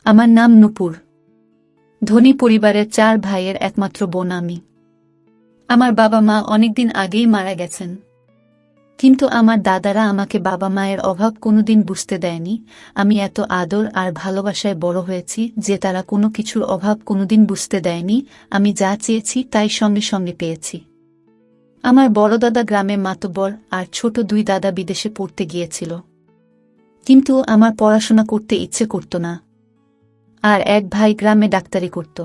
আমার নাম নূপুর। ধনী পরিবারের 4 ভাইয়ের একমাত্র বোন আমি। আমার বাবা মা অনেকদিন আগেই মারা গেছেন, কিন্তু আমার দাদারা আমাকে বাবা মায়ের অভাব কোনোদিন বুঝতে দেয়নি। আমি এত আদর আর ভালোবাসায় বড় হয়েছি যে তারা কোনো কিছুর অভাব কোনোদিন বুঝতে দেয়নি। আমি যা চেয়েছি তাই সঙ্গে সঙ্গে পেয়েছি। আমার বড় দাদা গ্রামে মাতব্বর আর ছোট 2 দাদা বিদেশে পড়তে গিয়েছিল, কিন্তু আমার পড়াশোনা করতে ইচ্ছে করত না। আর এক ভাই গ্রামে ডাক্তারি করত।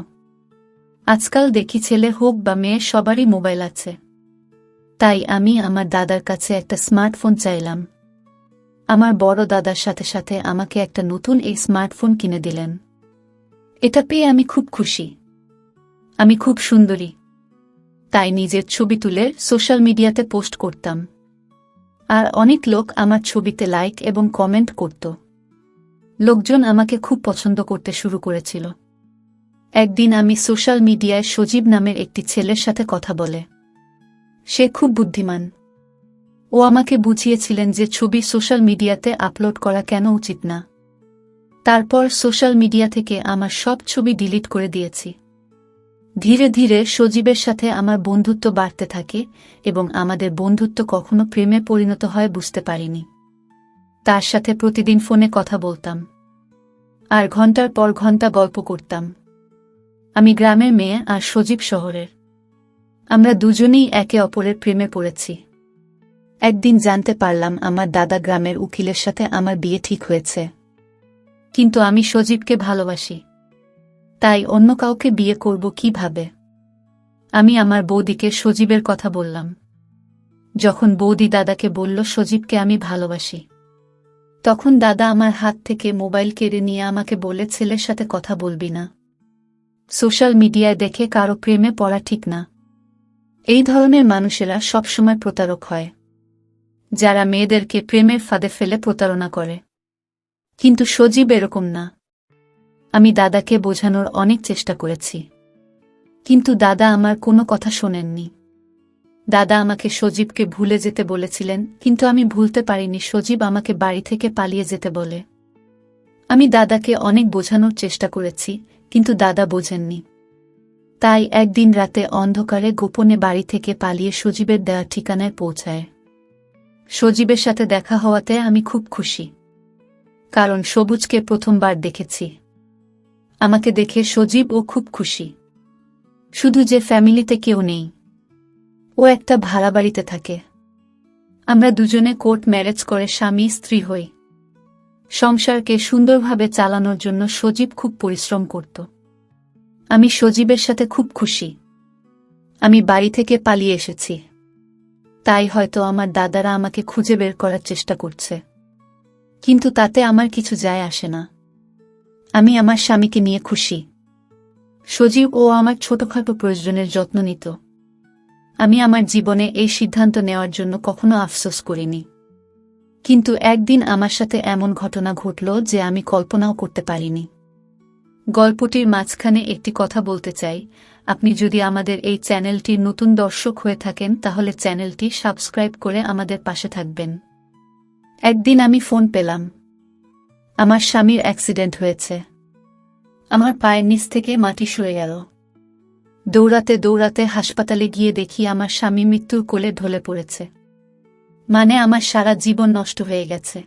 আজকাল দেখি ছেলে হোক বা মেয়ে সবারই মোবাইল আছে, তাই আমি আমার দাদার কাছে একটা স্মার্টফোন চাইলাম। আমার বড় দাদার সাথে সাথে আমাকে একটা নতুন এই স্মার্টফোন কিনে দিলেন। এটা পেয়ে আমি খুব খুশি। আমি খুব সুন্দরী, তাই নিজের ছবি তুলে সোশ্যাল মিডিয়াতে পোস্ট করতাম। আর অনেক লোক আমার ছবিতে লাইক এবং কমেন্ট করত। লোকজন আমাকে খুব পছন্দ করতে শুরু করেছিল। একদিন আমি সোশ্যাল মিডিয়ায় সজীব নামের একটি ছেলের সাথে কথা বলে। সে খুব বুদ্ধিমান। ও আমাকে বুঝিয়েছিলেন যে ছবি সোশ্যাল মিডিয়াতে আপলোড করা কেন উচিত না। তারপর সোশ্যাল মিডিয়া থেকে আমার সব ছবি ডিলিট করে দিয়েছি। ধীরে ধীরে সজীবের সাথে আমার বন্ধুত্ব বাড়তে থাকে এবং আমাদের বন্ধুত্ব কখনো প্রেমে পরিণত হয় বুঝতে পারিনি। তার সাথে প্রতিদিন ফোনে কথা বলতাম আর ঘন্টার পর ঘন্টা গল্প করতাম। আমি গ্রামের মেয়ে আর সজীব শহরের। আমরা দুজনেই একে অপরের প্রেমে পড়েছি। একদিন জানতে পারলাম আমার দাদা গ্রামের উকিলের সাথে আমার বিয়ে ঠিক হয়েছে, কিন্তু আমি সজীবকে ভালোবাসি, তাই অন্য কাউকে বিয়ে করব কিভাবে? আমি আমার বৌদিকে সজীবের কথা বললাম। যখন বৌদি দাদাকে বলল সজীবকে আমি ভালোবাসি, তখন দাদা আমার হাত থেকে মোবাইল কেড়ে নিয়ে আমাকে বলে ছেলের সাথে কথা বলবি না। সোশ্যাল মিডিয়ায় দেখে কারো প্রেমে পড়া ঠিক না। এই ধরনের মানুষেরা সবসময় প্রতারক হয়, যারা মেয়েদেরকে প্রেমের ফাঁদে ফেলে প্রতারণা করে। কিন্তু সজীব এরকম না। আমি দাদাকে বোঝানোর অনেক চেষ্টা করেছি, কিন্তু দাদা আমার কোনো কথা শোনেননি। দাদা আমাকে সজীবকে ভুলে যেতে বলেছিলেন, কিন্তু আমি ভুলতে পারিনি সজীব আমাকে বাড়ি থেকে পালিয়ে যেতে বলে। আমি দাদাকে অনেক বোঝানোর চেষ্টা করেছি, কিন্তু দাদা বোঝেননি। তাই একদিন রাতে অন্ধকারে গোপনে বাড়ি থেকে পালিয়ে সজীবের দেওয়া ঠিকানায় পৌঁছায়। সজীবের সাথে দেখা হওয়াতে আমি খুব খুশি, কারণ সবুজকে প্রথমবার দেখেছি। আমাকে দেখে সজীবও খুব খুশি। শুধু যে ফ্যামিলিতে কেউ নেই, ও একটা ভাড়া বাড়িতে থাকে। আমরা দুজনে কোর্ট ম্যারেজ করে স্বামী স্ত্রী হই। সংসারকে সুন্দরভাবে চালানোর জন্য সজীব খুব পরিশ্রম করত। আমি সজীবের সাথে খুব খুশি। আমি বাড়ি থেকে পালিয়ে এসেছি, তাই হয়তো আমার দাদারা আমাকে খুঁজে বের করার চেষ্টা করছে, কিন্তু তাতে আমার কিছু যায় আসে না। আমি আমার স্বামীকে নিয়ে খুশি। সজীব ও আমার ছোটখাটো প্রয়োজনের যত্ন নিত। আমি আমার জীবনে এই সিদ্ধান্ত নেওয়ার জন্য কখনো আফসোস করিনি। কিন্তু একদিন আমার সাথে এমন ঘটনা ঘটল যে আমি কল্পনাও করতে পারিনি। গল্পটির মাঝখানে একটি কথা বলতে চাই। আপনি যদি আমাদের এই চ্যানেলটির নতুন দর্শক হয়ে থাকেন তাহলে চ্যানেলটি সাবস্ক্রাইব করে আমাদের পাশে থাকবেন। একদিন আমি ফোন পেলাম, আমার স্বামীর অ্যাক্সিডেন্ট হয়েছে। আমার পায়ের নিচ থেকে মাটি সরে গেল। দৌড়াতে দৌড়াতে হাসপাতালে গিয়ে দেখি আমার স্বামী মৃত্যুর কোলে ঢলে পড়েছে। মানে আমার সারা জীবন নষ্ট হয়ে গেছে,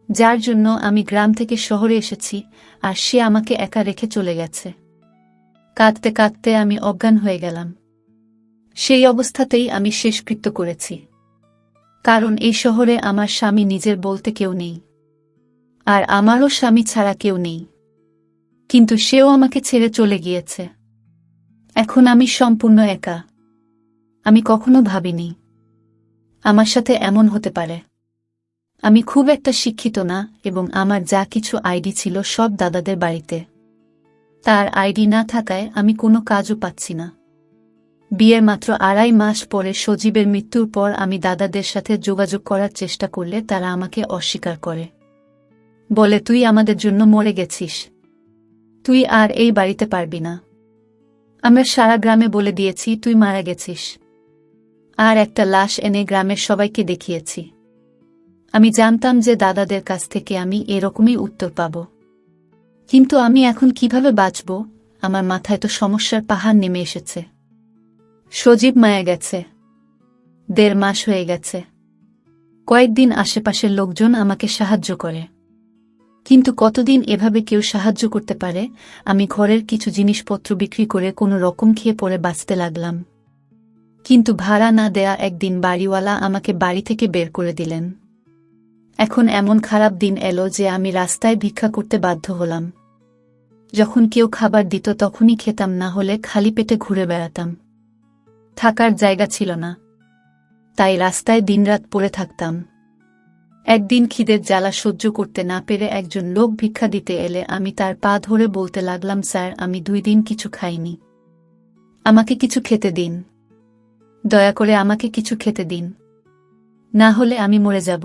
যার জন্য আমি গ্রাম থেকে শহরে এসেছি আর সে আমাকে একা রেখে চলে গেছে। কাঁদতে কাঁদতে আমি অজ্ঞান হয়ে গেলাম। সেই অবস্থাতেই আমি শেষকৃত্য করেছি, কারণ এই শহরে আমার স্বামী নিজের বলতে কেউ নেই, আর আমারও স্বামী ছাড়া কেউ নেই। কিন্তু সেও আমাকে ছেড়ে চলে গিয়েছে। এখন আমি সম্পূর্ণ একা। আমি কখনো ভাবিনি আমার সাথে এমন হতে পারে। আমি খুব একটা শিক্ষিত না এবং আমার যা কিছু আইডি ছিল সব দাদাদের বাড়িতে। তার আইডি না থাকায় আমি কোনো কাজও পাচ্ছি না। বিয়ের মাত্র 2.5 মাস পরে সজীবের মৃত্যুর পর আমি দাদাদের সাথে যোগাযোগ করার চেষ্টা করলে তারা আমাকে অস্বীকার করে। বলে, তুই আমাদের জন্য মরে গেছিস, তুই আর এই বাড়িতে পারবি না। আমরা সারা গ্রামে বলে দিয়েছি তুই মারা গেছিস, আর একটা লাশ এনে গ্রামের সবাইকে দেখিয়েছি। আমি জানতাম যে দাদাদের কাছ থেকে আমি এরকমই উত্তর পাব, কিন্তু আমি এখন কিভাবে বাঁচব? আমার মাথায় তো সমস্যার পাহাড় নেমে এসেছে। সজীব মারা গেছে, ১.৫ মাস হয়ে গেছে। কয়েকদিন আশেপাশের লোকজন আমাকে সাহায্য করে, কিন্তু কতদিন এভাবে কেউ সাহায্য করতে পারে? আমি ঘরের কিছু জিনিসপত্র বিক্রি করে কোনো রকম খেয়ে পড়ে বাঁচতে লাগলাম। কিন্তু ভাড়া না দেয়া একদিন বাড়িওয়ালা আমাকে বাড়ি থেকে বের করে দিলেন। এখন এমন খারাপ দিন এলো যে আমি রাস্তায় ভিক্ষা করতে বাধ্য হলাম। যখন কেউ খাবার দিত তখনই খেতাম, না হলে খালি পেটে ঘুরে বেড়াতাম। থাকার জায়গা ছিল না, তাই রাস্তায় দিনরাত পড়ে থাকতাম। একদিন খিদের জ্বালা সহ্য করতে না পেরে একজন লোক ভিক্ষা দিতে এলে আমি তার পা ধরে বলতে লাগলাম, স্যার, আমি 2 দিন কিছু খাইনি, আমাকে কিছু খেতে দিন, দয়া করে আমাকে কিছু খেতে দিন, না হলে আমি মরে যাব।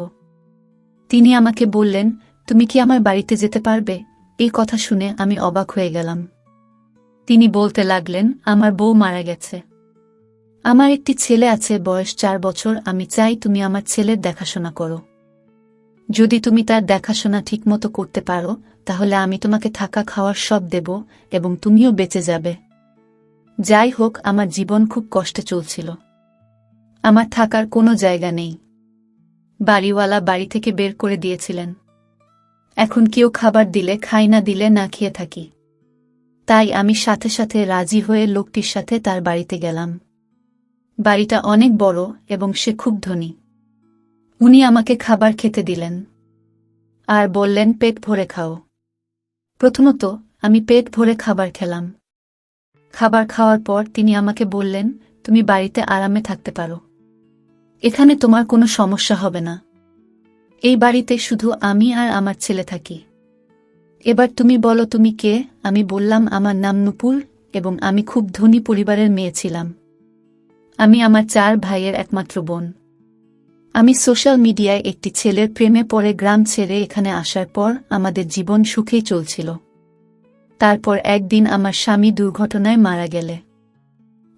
তিনি আমাকে বললেন, তুমি কি আমার বাড়িতে যেতে পারবে? এই কথা শুনে আমি অবাক হয়ে গেলাম। তিনি বলতে লাগলেন, আমার বউ মারা গেছে, আমার একটি ছেলে আছে, বয়স 4 বছর, আমি চাই তুমি আমার ছেলের দেখাশোনা করো। যদি তুমি তার দেখাশোনা ঠিকমতো করতে পারো তাহলে আমি তোমাকে থাকা খাওয়ার সব দেব এবং তুমিও বেঁচে যাবে। যাই হোক, আমার জীবন খুব কষ্টে চলছিল, আমার থাকার কোনো জায়গা নেই। বাড়িওয়ালা বাড়ি থেকে বের করে দিয়েছিলেন। এখন কেউ খাবার দিলে খাই, না দিলে না খেয়ে থাকি। তাই আমি সাথে সাথে রাজি হয়ে লোকটির সাথে তার বাড়িতে গেলাম। বাড়িটা অনেক বড় এবং সে খুব ধনী। উনি আমাকে খাবার খেতে দিলেন আর বললেন, পেট ভরে খাও। প্রথমত আমি পেট ভরে খাবার খেলাম। খাবার খাওয়ার পর তিনি আমাকে বললেন, তুমি বাড়িতে আরামে থাকতে পারো, এখানে তোমার কোনো সমস্যা হবে না। এই বাড়িতে শুধু আমি আর আমার ছেলে থাকি। এবার তুমি বলো তুমি কে? আমি বললাম, আমার নাম নুপুর এবং আমি খুব ধনী পরিবারের মেয়ে ছিলাম। আমি আমার 4 ভাইয়ের একমাত্র বোন। আমি সোশ্যাল মিডিয়ায় একটি ছেলের প্রেমে পড়ে গ্রাম ছেড়ে এখানে আসার পর আমাদের জীবন সুখেই চলছিল। তারপর একদিন আমার স্বামী দুর্ঘটনায় মারা গেলে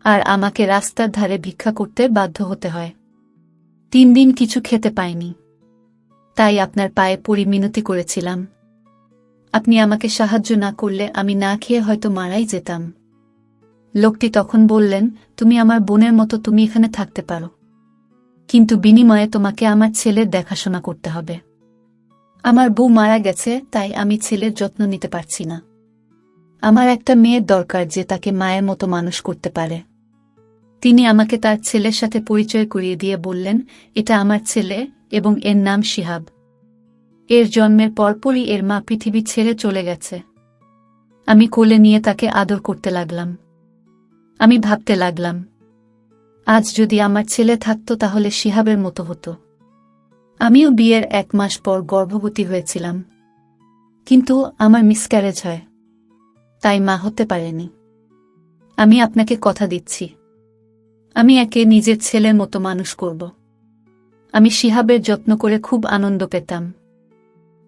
আর আমাকে রাস্তার ধারে ভিক্ষা করতে বাধ্য হতে হয়। 3 দিন কিছু খেতে পাইনি, তাই আপনার পায়ে পড়ে মিনতি করেছিলাম। আপনি আমাকে সাহায্য না করলে আমি না খেয়ে হয়তো মারাই যেতাম। লোকটি তখন বললেন, তুমি আমার বোনের মতো, তুমি এখানে থাকতে পারো, কিন্তু বিনিময়ে তোমাকে আমার ছেলের দেখাশোনা করতে হবে। আমার বউ মারা গেছে, তাই আমি ছেলের যত্ন নিতে পারছি না। আমার একটা মেয়ের দরকার যে তাকে মায়ের মতো মানুষ করতে পারে। তিনি আমাকে তার ছেলের সাথে পরিচয় করিয়ে দিয়ে বললেন, এটা আমার ছেলে এবং এর নাম শিহাব। এর জন্মের পরপরই এর মা পৃথিবী ছেড়ে চলে গেছে। আমি কোলে নিয়ে তাকে আদর করতে লাগলাম। আমি ভাবতে লাগলাম, আজ যদি আমার ছেলে থাকতো তাহলে শিহাবের মতো হতো। আমিও বিয়ের 1 মাস পর গর্ভবতী হয়েছিলাম, কিন্তু আমার মিসক্যারেজ হয়, তাই মা হতে পারেনি। আমি আপনাকে কথা দিচ্ছি, আমি একে নিজের ছেলের মতো মানুষ করব। আমি শিহাবের যত্ন করে খুব আনন্দ পেতাম।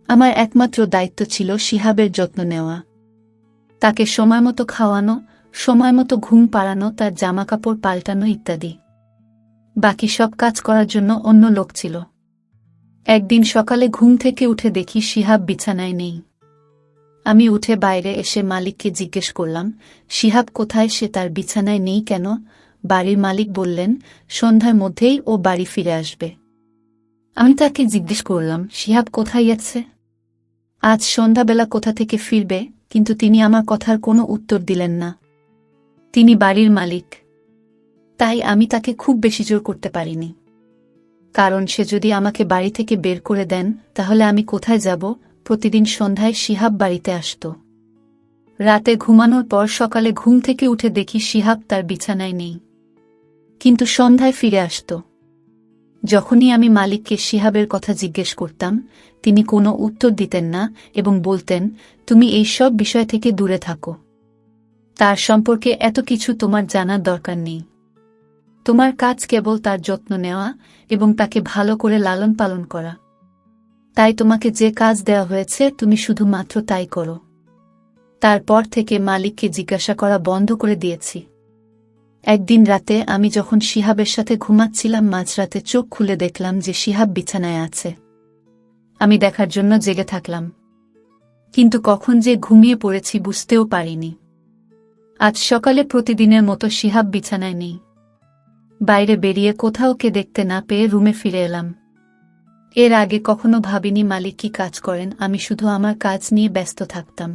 আমার একমাত্র দায়িত্ব ছিল শিহাবের যত্ন নেওয়া, তাকে সময়মতো খাওয়ানো, সময়মতো ঘুম পাড়ানো, তার জামাকাপড় পাল্টানো ইত্যাদি। বাকি সব কাজ করার জন্য অন্য লোক ছিল। একদিন সকালে ঘুম থেকে উঠে দেখি শিহাব বিছানায় নেই। আমি উঠে বাইরে এসে মালিককে জিজ্ঞেস করলাম, শিহাব কোথায়? সে তার বিছানায় নেই কেন? বাড়ির মালিক বললেন, সন্ধ্যার মধ্যেই ও বাড়ি ফিরে আসবে। আমি তাকে জিজ্ঞেস করলাম, শিহাব কোথায় আছে? আজ সন্ধ্যাবেলা কোথা থেকে ফিরবে? কিন্তু তিনি আমার কথার কোনো উত্তর দিলেন না। তিনি বাড়ির মালিক, তাই আমি তাকে খুব বেশি জোর করতে পারিনি, কারণ সে যদি আমাকে বাড়ি থেকে বের করে দেন তাহলে আমি কোথায় যাব? প্রতিদিন সন্ধ্যায় শিহাব বাড়িতে আসত। রাতে ঘুমানোর পর সকালে ঘুম থেকে উঠে দেখি শিহাব তার বিছানায় নেই, কিন্তু সন্ধ্যায় ফিরে আসত। যখনই আমি মালিককে শিহাবের কথা জিজ্ঞেস করতাম তিনি কোনো উত্তর দিতেন না এবং বলতেন, তুমি এই সব বিষয় থেকে দূরে থাকো, তার সম্পর্কে এত কিছু তোমার জানার দরকার নেই। তোমার কাজ কেবল তার যত্ন নেওয়া এবং তাকে ভালো করে লালন পালন করা। তাই তোমাকে যে কাজ দেওয়া হয়েছে তুমি শুধুমাত্র তাই করো। তারপর থেকে মালিককে জিজ্ঞাসা করা বন্ধ করে দিয়েছি। একদিন রাতে আমি যখন শিহাবের সাথে ঘুমাচ্ছিলাম, মাঝরাতে চোখ খুলে দেখলাম যে শিহাব বিছানায় আছে। আমি দেখার জন্য জেগে থাকলাম। কিন্তু কখন যে ঘুমিয়ে পড়েছি বুঝতেও পারিনি। আজ সকালে প্রতিদিনের মতো শিহাব বিছানায় নেই। বাইরে বেরিয়ে কোথাও কে দেখতে না পেয়ে রুমে ফিরে এলাম। এর আগে কখনো ভাবিনি মালিক কি কাজ করেন, আমি শুধু আমার কাজ নিয়ে ব্যস্ত থাকতাম।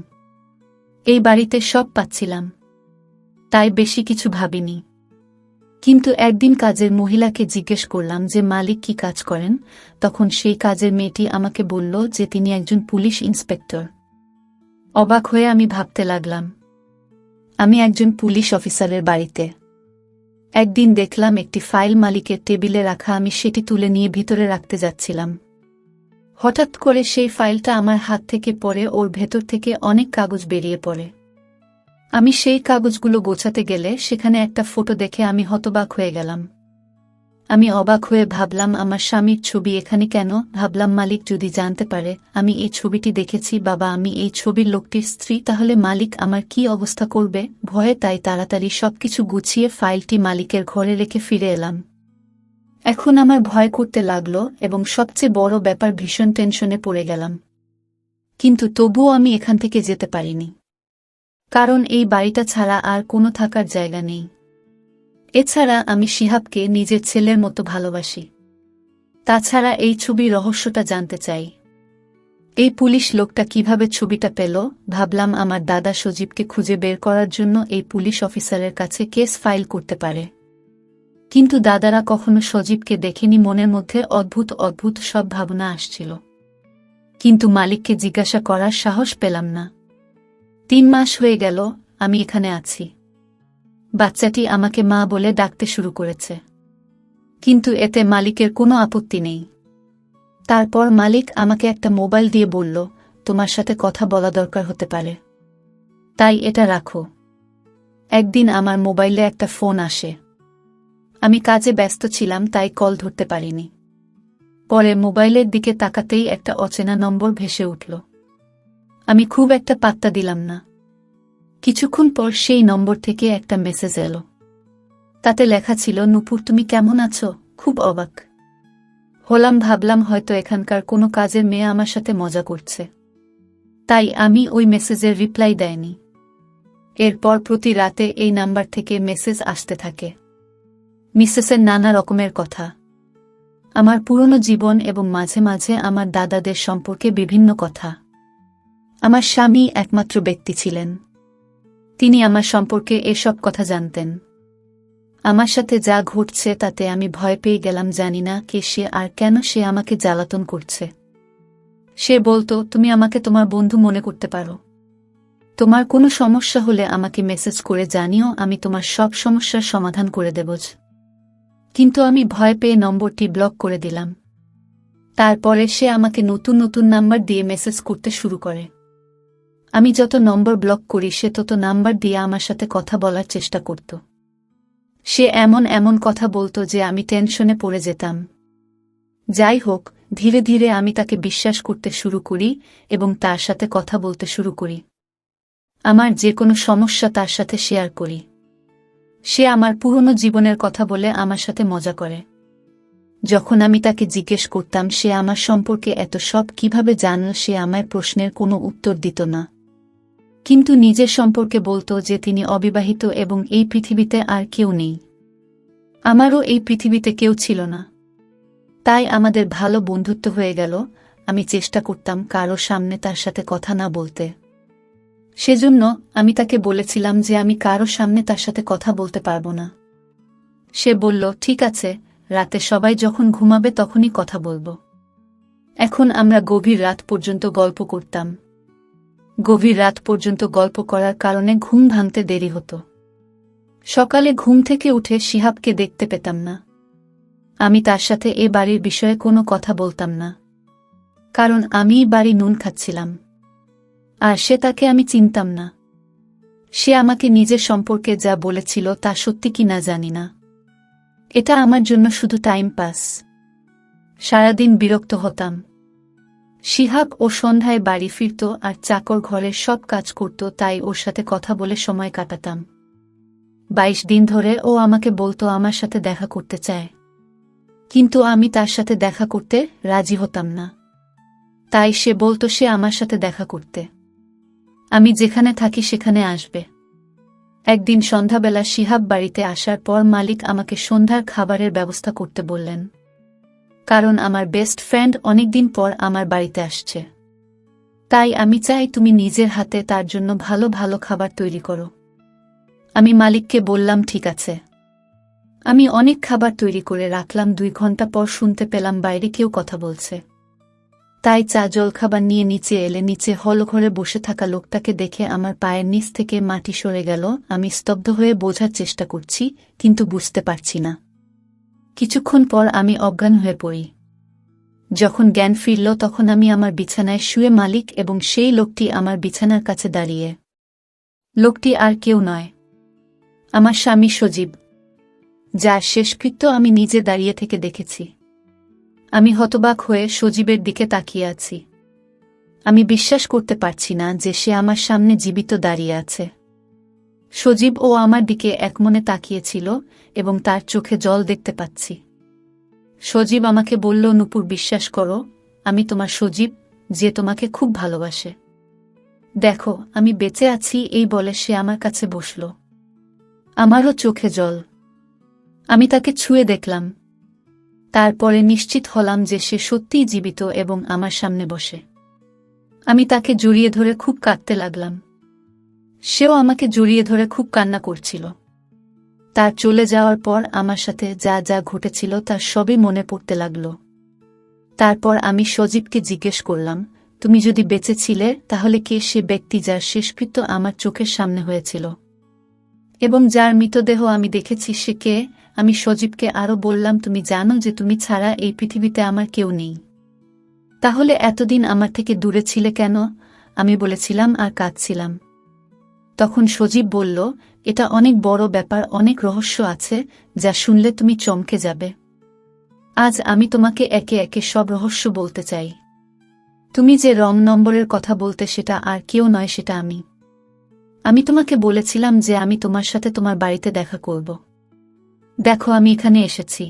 এই বাড়িতে সব পাচ্ছিলাম, তাই বেশি কিছু ভাবিনি। কিন্তু একদিন কাজের মহিলাকে জিজ্ঞেস করলাম যে মালিক কি কাজ করেন, তখন সেই কাজের মেয়েটি আমাকে বলল যে তিনি একজন পুলিশ ইন্সপেক্টর। অবাক হয়ে আমি ভাবতে লাগলাম, আমি একজন পুলিশ অফিসারের বাড়িতে। একদিন দেখলাম একটি ফাইল মালিকের টেবিলে রাখা, আমি সেটি তুলে নিয়ে ভিতরে রাখতে যাচ্ছিলাম। হঠাৎ করে সেই ফাইলটা আমার হাত থেকে পড়ে ওর ভেতর থেকে অনেক কাগজ বেরিয়ে পড়ে। আমি সেই কাগজগুলো গোছাতে গেলে সেখানে একটা ফটো দেখে আমি হতবাক হয়ে গেলাম। আমি অবাক হয়ে ভাবলাম আমার স্বামীর ছবি এখানে কেন। ভাবলাম মালিক যদি জানতে পারে আমি এই ছবিটি দেখেছি, বাবা আমি এই ছবির লোকটির স্ত্রী, তাহলে মালিক আমার কি অবস্থা করবে। ভয়ে তাই তাড়াতাড়ি সবকিছু গুছিয়ে ফাইলটি মালিকের ঘরে রেখে ফিরে এলাম। এখন আমার ভয় করতে লাগলো এবং সবচেয়ে বড় ব্যাপার, ভীষণ টেনশনে পড়ে গেলাম। কিন্তু তবুও আমি এখান থেকে যেতে পারিনি, কারণ এই বাড়িটা ছাড়া আর কোনো থাকার জায়গা নেই। এছাড়া আমি শিহাবকে নিজের ছেলের মতো ভালোবাসি। তাছাড়া এই ছবির রহস্যটা জানতে চাই। এই পুলিশ লোকটা কিভাবে ছবিটা পেল। ভাবলাম আমার দাদা সজীবকে খুঁজে বের করার জন্য এই পুলিশ অফিসারের কাছে কেস ফাইল করতে পারে। কিন্তু দাদারা কখনো সজীবকে দেখেনি, মনের মধ্যে অদ্ভুত অদ্ভুত সব ভাবনা আসছিল। কিন্তু মালিককে জিজ্ঞাসা করার সাহস পেলাম না। 3 মাস হয়ে গেল আমি এখানে আছি। বাচ্চাটি আমাকে মা বলে ডাকতে শুরু করেছে, কিন্তু এতে মালিকের কোনো আপত্তি নেই। তারপর মালিক আমাকে একটা মোবাইল দিয়ে বলল, তোমার সাথে কথা বলা দরকার হতে পারে, তাই এটা রাখো। একদিন আমার মোবাইলে একটা ফোন আসে। আমি কাজে ব্যস্ত ছিলাম তাই কল ধরতে পারিনি। পরে মোবাইলের দিকে তাকাতেই একটা অচেনা নম্বর ভেসে উঠল। আমি খুব একটা পাত্তা দিলাম না। কিছুক্ষণ পর সেই নম্বর থেকে একটা মেসেজ এলো। তাতে লেখা ছিল, নূপুর তুমি কেমন আছো? খুব অবাক হলাম, ভাবলাম হয়তো এখানকার কোনো কাজের মেয়ে আমার সাথে মজা করছে, তাই আমি ওই মেসেজের রিপ্লাই দেয়নি। এরপর প্রতি রাতে এই নাম্বার থেকে মেসেজ আসতে থাকে। মিসেসের নানা রকমের কথা, আমার পুরনো জীবন এবং মাঝে মাঝে আমার দাদাদের সম্পর্কে বিভিন্ন কথা। আমার স্বামী একমাত্র ব্যক্তি ছিলেন, তিনি আমার সম্পর্কে এসব কথা জানতেন। আমার সাথে যা ঘটছে তাতে আমি ভয় পেয়ে গেলাম, জানি না কে সে আর কেন সে আমাকে জ্বালাতন করছে। সে বলতো, তুমি আমাকে তোমার বন্ধু মনে করতে পারো, তোমার কোনো সমস্যা হলে আমাকে মেসেজ করে জানিও, আমি তোমার সব সমস্যার সমাধান করে দেব। কিন্তু আমি ভয় পেয়ে নম্বরটি ব্লক করে দিলাম। তারপরে সে আমাকে নতুন নতুন নাম্বার দিয়ে মেসেজ করতে শুরু করে। আমি যত নম্বর ব্লক করি সে তত নাম্বার দিয়ে আমার সাথে কথা বলার চেষ্টা করত। সে এমন এমন কথা বলতো যে আমি টেনশনে পড়ে যেতাম। যাই হোক, ধীরে ধীরে আমি তাকে বিশ্বাস করতে শুরু করি এবং তার সাথে কথা বলতে শুরু করি। আমার যে কোনো সমস্যা তার সাথে শেয়ার করি। সে আমার পুরনো জীবনের কথা বলে আমার সাথে মজা করে। যখন আমি তাকে জিজ্ঞেস করতাম সে আমার সম্পর্কে এত সব কিভাবে জানল, সে আমার প্রশ্নের কোনো উত্তর দিত না, কিন্তু নিজের সম্পর্কে বলতো যে তিনি অবিবাহিত এবং এই পৃথিবীতে আর কেউ নেই। আমারও এই পৃথিবীতে কেউ ছিল না, তাই আমাদের ভালো বন্ধুত্ব হয়ে গেল। আমি চেষ্টা করতাম কারো সামনে তার সাথে কথা না বলতে। সেজন্য আমি তাকে বলেছিলাম যে আমি কারো সামনে তার সাথে কথা বলতে পারবো না। সে বলল, ঠিক আছে, রাতে সবাই যখন ঘুমাবে তখনই কথা বলবো। এখন আমরা গভীর রাত পর্যন্ত গল্প করতাম। গভীর রাত পর্যন্ত গল্প করার কারণে ঘুম ভাঙতে দেরি হতো। সকালে ঘুম থেকে উঠে শিহাবকে দেখতে পেতাম না। আমি তার সাথে এ বাড়ির বিষয়ে কোনো কথা বলতাম না, কারণ আমিই বাড়ি নুন খাচ্ছিলাম, আর সে তাকে আমি চিনতাম না। সে আমাকে নিজের সম্পর্কে যা বলেছিল তা সত্যি কি না জানি না। এটা আমার জন্য শুধু টাইম পাস। সারাদিন বিরক্ত হতাম। শিহাব ও সন্ধ্যায় বাড়ি ফিরত আর চাকর ঘরের সব কাজ করত, তাই ওর সাথে কথা বলে সময় কাটাতাম। 22 দিন ধরে ও আমাকে বলতো আমার সাথে দেখা করতে চায়, কিন্তু আমি তার সাথে দেখা করতে রাজি হতাম না। তাই সে বলতো সে আমার সাথে দেখা করতে আমি যেখানে থাকি সেখানে আসবে। একদিন সন্ধ্যাবেলা শিহাব বাড়িতে আসার পর মালিক আমাকে সন্ধ্যার খাবারের ব্যবস্থা করতে বললেন, কারণ আমার বেস্ট ফ্রেন্ড অনেকদিন পর আমার বাড়িতে আসছে। তাই আমি চাই তুমি নিজের হাতে তার জন্য ভালো ভালো খাবার তৈরি করো। আমি মালিককে বললাম ঠিক আছে। আমি অনেক খাবার তৈরি করে রাখলাম। 2 ঘন্টা পর শুনতে পেলাম বাইরে কেউ কথা বলছে। তাই চা জলখাবার নিয়ে নিচে এলে নিচে হল ঘরে বসে থাকা লোকটাকে দেখে আমার পায়ের নিচ থেকে মাটি সরে গেল। আমি স্তব্ধ হয়ে বোঝার চেষ্টা করছি, কিন্তু বুঝতে পারছি না। কিছুক্ষণ পর আমি অজ্ঞান হয়ে পড়ি। যখন জ্ঞান ফিরল তখন আমি আমার বিছানায় শুয়ে মালিক এবং সেই লোকটি আমার বিছানার কাছে দাঁড়িয়ে। লোকটি আর কেউ নয়, আমার স্বামী সজীব, যার শেষকৃত্য আমি নিজে দাঁড়িয়ে থেকে দেখেছি। আমি হতবাক হয়ে সজীবের দিকে তাকিয়ে আছি। আমি বিশ্বাস করতে পারছি না যে সে আমার সামনে জীবিত দাঁড়িয়ে আছে। সজীব ও আমার দিকে একমনে তাকিয়েছিল এবং তার চোখে জল দেখতে পাচ্ছি। সজীব আমাকে বলল, নূপুর, বিশ্বাস করো, আমি তোমার সজীব, যে তোমাকে খুব ভালোবাসে। দেখো, আমি বেঁচে আছি। এই বলে সে আমার কাছে বসল। আমারও চোখে জল। আমি তাকে ছুঁয়ে দেখলাম। তারপরে নিশ্চিত হলাম যে সে সত্যিই জীবিত এবং আমার সামনে বসে। আমি তাকে জড়িয়ে ধরে খুব কাঁদতে লাগলাম। সেও আমাকে জড়িয়ে ধরে খুব কান্না করছিল। তার চলে যাওয়ার পর আমার সাথে যা যা ঘটেছিল তার সবই মনে পড়তে লাগল। তারপর আমি সজীবকে জিজ্ঞেস করলাম, তুমি যদি বেঁচে ছিলে তাহলে কে সে ব্যক্তি যার শেষকৃত্য আমার চোখের সামনে হয়েছিল এবং যার মৃতদেহ আমি দেখেছি, সে কে? আমি সজীবকে আরও বললাম, তুমি জানো যে তুমি ছাড়া এই পৃথিবীতে আমার কেউ নেই। তাহলে এতদিন আমার থেকে দূরে ছিলে কেন? আমি বলেছিলাম আর কাঁদছিলাম। তখন সজীব বলল, এটা অনেক বড় ব্যাপার, অনেক রহস্য আছে যা শুনলে তুমি চমকে যাবে। আজ আমি তোমাকে একে একে সব রহস্য বলতে চাই। তুমি যে রং নম্বরের কথা বলতে, সেটা আর কেউ নয়, সেটা আমি। আমি তোমাকে বলেছিলাম যে আমি তোমার সাথে তোমার বাড়িতে দেখা করব। দেখো, আমি এখানে এসেছি।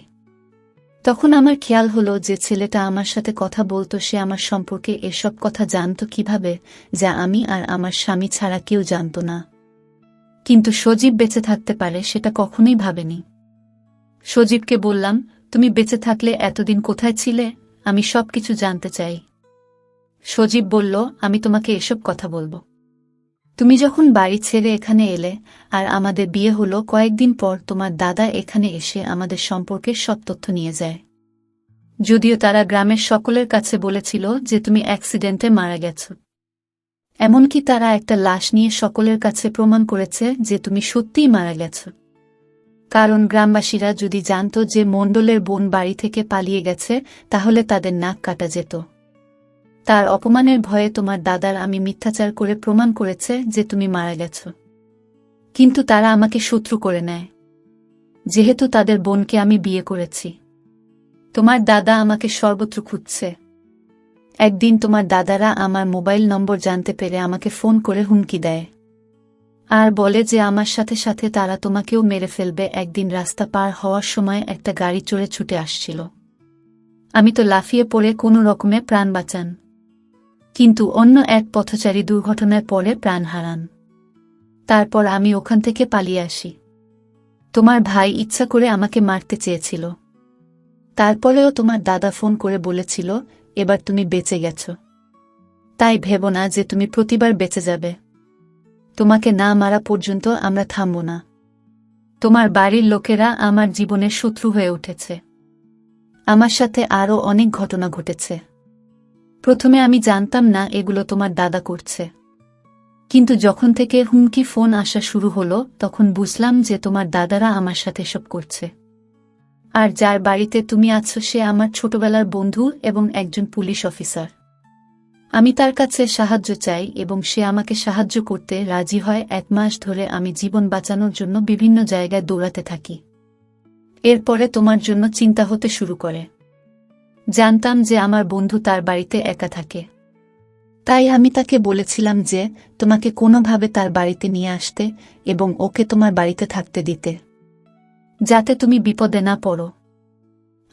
তখন আমার খেয়াল হলো যে ছেলেটা আমার সাথে কথা বলতো, সে আমার সম্পর্কে এসব কথা জানত কিভাবে, যা আমি আর আমার স্বামী ছাড়া কেউ জানত না। কিন্তু সজীব বেঁচে থাকতে পারে সেটা কখনোই ভাবেনি। সজীবকে বললাম, তুমি বেঁচে থাকলে এতদিন কোথায় ছিলে? আমি সবকিছু জানতে চাই। সজীব বলল, আমি তোমাকে এসব কথা বলবো। তুমি যখন বাড়ি ছেড়ে এখানে এলে আর আমাদের বিয়ে হলো, কয়েকদিন পর তোমার দাদা এখানে এসে আমাদের সম্পর্কে সব তথ্য নিয়ে যায়। যদিও তারা গ্রামের সকলের কাছে বলেছিল যে তুমি অ্যাক্সিডেন্টে মারা গেছ। এমনকি তারা একটা লাশ নিয়ে সকলের কাছে প্রমাণ করেছে যে তুমি সত্যিই মারা গেছ। কারণ গ্রামবাসীরা যদি জানত যে মণ্ডলের বোন বাড়ি থেকে পালিয়ে গেছে, তাহলে তাদের নাক কাটা যেত। তার অপমানের ভয়ে তোমার দাদার আমি মিথ্যাচার করে প্রমাণ করেছে যে তুমি মারা গেছ। কিন্তু তারা আমাকে শত্রু করে নেয়, যেহেতু তাদের বোনকে আমি বিয়ে করেছি। তোমার দাদা আমাকে সর্বত্র খুঁজছে। একদিন তোমার দাদারা আমার মোবাইল নম্বর জানতে পেরে আমাকে ফোন করে হুমকি দেয় আর বলে যে আমার সাথে সাথে তারা তোমাকেও মেরে ফেলবে। একদিন রাস্তা পার হওয়ার সময় একটা গাড়ি চড়ে ছুটে আসছিল। আমি তো লাফিয়ে পড়ে কোনো রকমে প্রাণ বাঁচান, কিন্তু অন্য এক পথচারী দুর্ঘটনার পরে প্রাণ হারান। তারপর আমি ওখান থেকে পালিয়ে আসি। তোমার ভাই ইচ্ছা করে আমাকে মারতে চেয়েছিল। তারপরেও তোমার দাদা ফোন করে বলেছিল, এবার তুমি বেঁচে গেছ, তাই ভেবো না যে তুমি প্রতিবার বেঁচে যাবে। তোমাকে না মারা পর্যন্ত আমরা থামব না। তোমার বাড়ির লোকেরা আমার জীবনের শত্রু হয়ে উঠেছে। আমার সাথে আরও অনেক ঘটনা ঘটেছে। প্রথমে আমি জানতাম না এগুলো তোমার দাদা করছে, কিন্তু যখন থেকে হুমকি ফোন আসা শুরু হলো তখন বুঝলাম যে তোমার দাদারা আমার সাথে এসব করছে। আর যার বাড়িতে তুমি আছো সে আমার ছোটবেলার বন্ধু এবং একজন পুলিশ অফিসার। আমি তার কাছে সাহায্য চাই এবং সে আমাকে সাহায্য করতে রাজি হয়। 1 মাস ধরে আমি জীবন বাঁচানোর জন্য বিভিন্ন জায়গায় দৌড়াতে থাকি। এরপরে তোমার জন্য চিন্তা হতে শুরু করে। জানতাম যে আমার বন্ধু তার বাড়িতে একা থাকে, তাই আমি তাকে বলেছিলাম যে তোমাকে কোনোভাবে তার বাড়িতে নিয়ে আসতে এবং ওকে তোমার বাড়িতে থাকতে দিতে, যাতে তুমি বিপদে না পড়ো।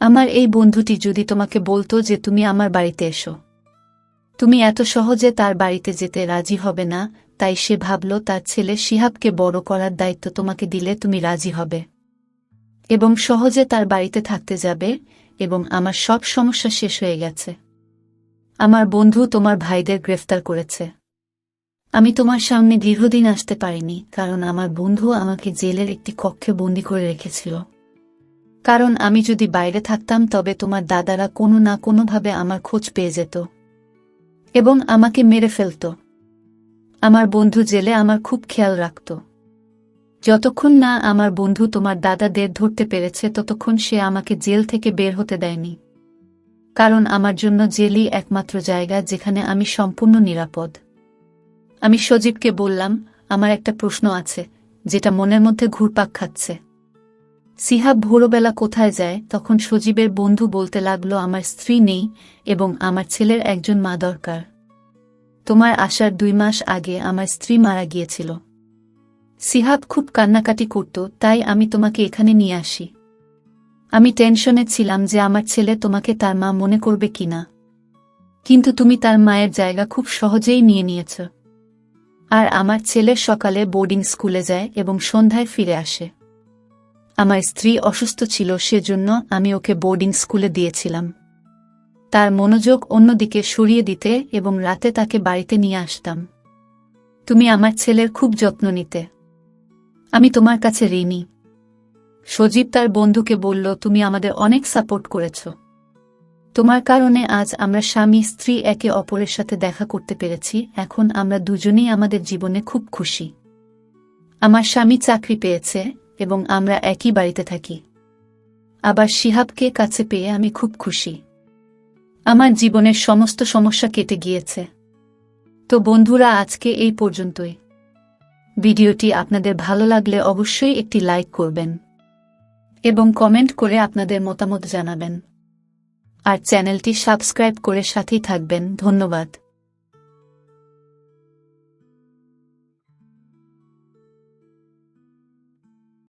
আমার এই বন্ধুটি যদি তোমাকে বলতো যে তুমি আমার বাড়িতে এসো, তুমি এত সহজে তার বাড়িতে যেতে রাজি হবে না, তাই সে ভাবল তার ছেলে শিহাবকে বড় করার দায়িত্ব তোমাকে দিলে তুমি রাজি হবে এবং সহজে তার বাড়িতে থাকতে যাবে এবং আমার সব সমস্যা শেষ হয়ে গেছে। আমার বন্ধু তোমার ভাইদের গ্রেফতার করেছে। আমি তোমার সামনে দীর্ঘদিন আসতে পারিনি কারণ আমার বন্ধু আমাকে জেলের একটি কক্ষে বন্দী করে রেখেছিল। কারণ আমি যদি বাইরে থাকতাম তবে তোমার দাদারা কোনো না কোনোভাবে আমার খোঁজ পেয়ে যেত এবং আমাকে মেরে ফেলত। আমার বন্ধু জেলে আমার খুব খেয়াল রাখত। যতক্ষণ না আমার বন্ধু তোমার দাদাদের ধরতে পেরেছে ততক্ষণ সে আমাকে জেল থেকে বের হতে দেয়নি, কারণ আমার জন্য জেলই একমাত্র জায়গা যেখানে আমি সম্পূর্ণ নিরাপদ। আমি সজীবকে বললাম, আমার একটা প্রশ্ন আছে যেটা মনের মধ্যে ঘুরপাক খাচ্ছে। শিহাব ভোরবেলা কোথায় যায়? তখন সজীবের বন্ধু বলতে লাগলো, আমার স্ত্রী নেই এবং আমার ছেলের একজন মা দরকার। তোমার আসার 2 মাস আগে আমার স্ত্রী মারা গিয়েছিল। শিহাব খুব কান্নাকাটি করত, তাই আমি তোমাকে এখানে নিয়ে আসি। আমি টেনশনে ছিলাম যে আমার ছেলে তোমাকে তার মা মনে করবে কিনা, কিন্তু তুমি তার মায়ের জায়গা খুব সহজেই নিয়ে নিয়েছ। আর আমার ছেলে সকালে বোর্ডিং স্কুলে যায় এবং সন্ধ্যায় ফিরে আসে। আমার স্ত্রী অসুস্থ ছিল, সেজন্য আমি ওকে বোর্ডিং স্কুলে দিয়েছিলাম। তার মনোযোগ অন্যদিকে সরিয়ে দিতে এবং রাতে তাকে বাড়িতে নিয়ে আসতাম। তুমি আমার ছেলের খুব যত্ন নিতে। আমি তোমার কাছে ঋণী। সজীব তার বন্ধুকে বলল, তুমি আমাদের অনেক সাপোর্ট করেছ। তোমার কারণে আজ আমরা স্বামী স্ত্রী একে অপরের সাথে দেখা করতে পেরেছি। এখন আমরা দুজনেই আমাদের জীবনে খুব খুশি। আমার স্বামী চাকরি পেয়েছে এবং আমরা একই বাড়িতে থাকি। আবার শিহাবকে কাছে পেয়ে আমি খুব খুশি। আমার জীবনের সমস্ত সমস্যা কেটে গিয়েছে। তো বন্ধুরা, আজকে এই পর্যন্তই। ভিডিওটি আপনাদের ভালো লাগলে অবশ্যই একটি লাইক করবেন এবং কমেন্ট করে আপনাদের মতামত জানাবেন। আর চ্যানেলটি সাবস্ক্রাইব করে সাথেই থাকবেন। ধন্যবাদ।